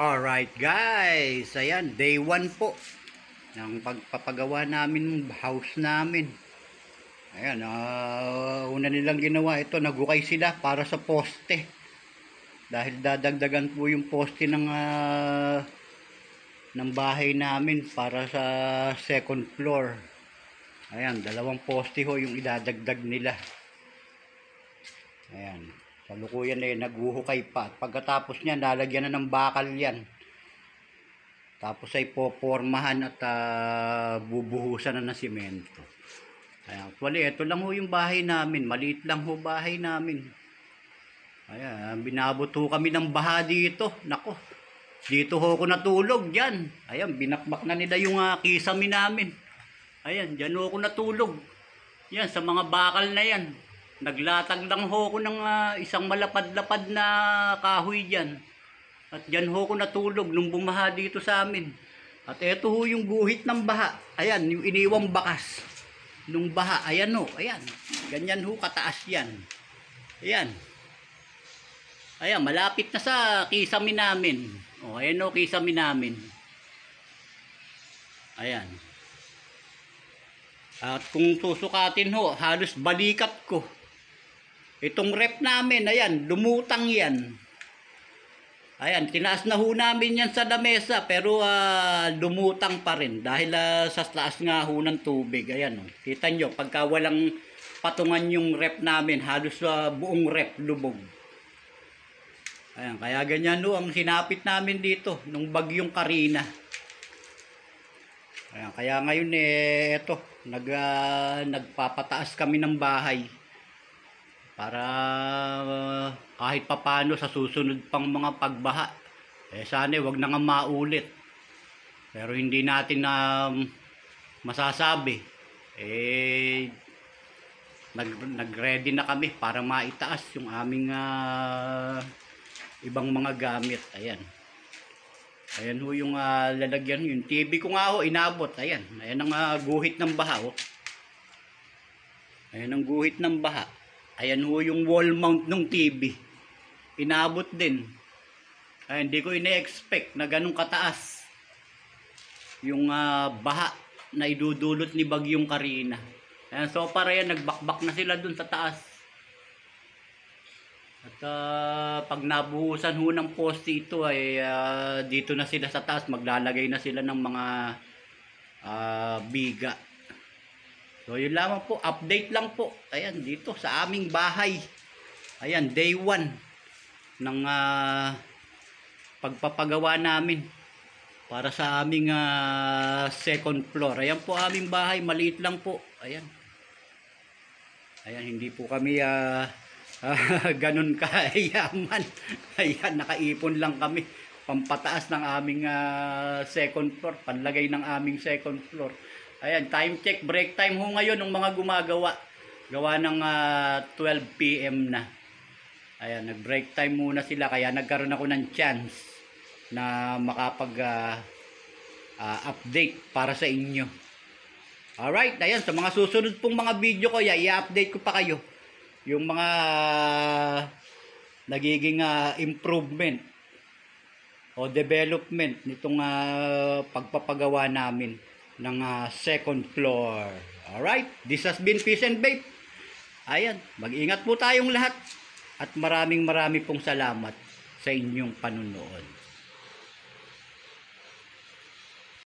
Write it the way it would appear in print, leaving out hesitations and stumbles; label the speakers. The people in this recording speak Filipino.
Speaker 1: Alright guys, ayan, day 1 po ng pagpapagawa namin ng house namin. Ayan, una nilang ginawa ito, nagukay sila para sa poste. Dahil dadagdagan po yung poste ng bahay namin para sa second floor. Ayan, 2 poste ho yung idadagdag nila. Ayan. Kalukuyan na yun, naghuhukay pa. At pagkatapos niya, lalagyan na ng bakal yan. Tapos ay popormahan at bubuhusan na ng simento. Ayan, actually, ito lang ho yung bahay namin. Maliit lang ho bahay namin. Ayan, binabot ho kami ng baha dito. Nako, dito ho ako natulog dyan. Ayan, binakbak na nila yung kisame namin. Ayan, dyan ho ako natulog. Yan, sa mga bakal na yan. Naglatag lang ho ko ng isang malapad-lapad na kahoy dyan. At dyan ho ko natulog nung bumaha dito sa amin. At eto ho yung guhit ng baha. Ayan, yung iniwang bakas nung baha. Ayan ho, ayan. Ganyan ho, kataas yan. Ayan. Ayan, malapit na sa kisame namin. O, ayan ho, kisame namin. Ayan. At kung susukatin ho, halos balikat ko. Itong rep namin, ayan, lumutang yan. Ayan, tinaas na ho namin yan sa lamesa, pero lumutang pa rin. Dahil sa taas nga ho ng tubig. Ayan, kita nyo, pagka walang patungan yung rep namin, halos buong rep lubog. Ayan, kaya ganyan ho ang sinapit namin dito, nung bagyong Karina. Ayan, kaya ngayon eto, nagpapataas kami ng bahay. Para kahit papano sa susunod pang mga pagbaha, sana wag na nga maulit. Pero hindi natin masasabi. Nag-ready na kami para maitaas yung aming ibang mga gamit. Ayan. Ayan ho yung lalagyan. Yung TV ko nga ho, inabot. Ayan. Ayan ang guhit ng baha. Oh. Ayan ang guhit ng baha. Ayan ho yung wall mount ng TV. Inabot din. Ay, hindi ko ina-expect na ganun kataas yung baha na idudulot ni Bagyong Karina. Ayan, so para yan, nagbakbak na sila dun sa taas. At pag nabuhusan ho ng poste ito ay dito na sila sa taas. Maglalagay na sila ng mga biga. So yun lamang po, update lang po. Ayan, dito sa aming bahay. Ayan, day 1 ng pagpapagawa namin para sa aming second floor. Ayan po aming bahay, maliit lang po. Ayan. Ayan, hindi po kami ganun kayaman. Ayan, nakaipon lang kami. Pampataas ng aming second floor, panlagay ng aming second floor. Ayan, time check, break time ho ngayon ng mga gumagawa. Gawa ng 12 PM na. Ayan, nag-break time muna sila kaya nagkaroon ako ng chance na makapag-update para sa inyo. Alright, ayan, sa mga susunod pong mga video ko, i-update ko pa kayo. Yung mga nagiging improvement o development nitong pagpapagawa namin ng second floor. Alright, this has been Fish and Vape. Ayan, mag-ingat po tayong lahat at maraming pong salamat sa inyong panunood.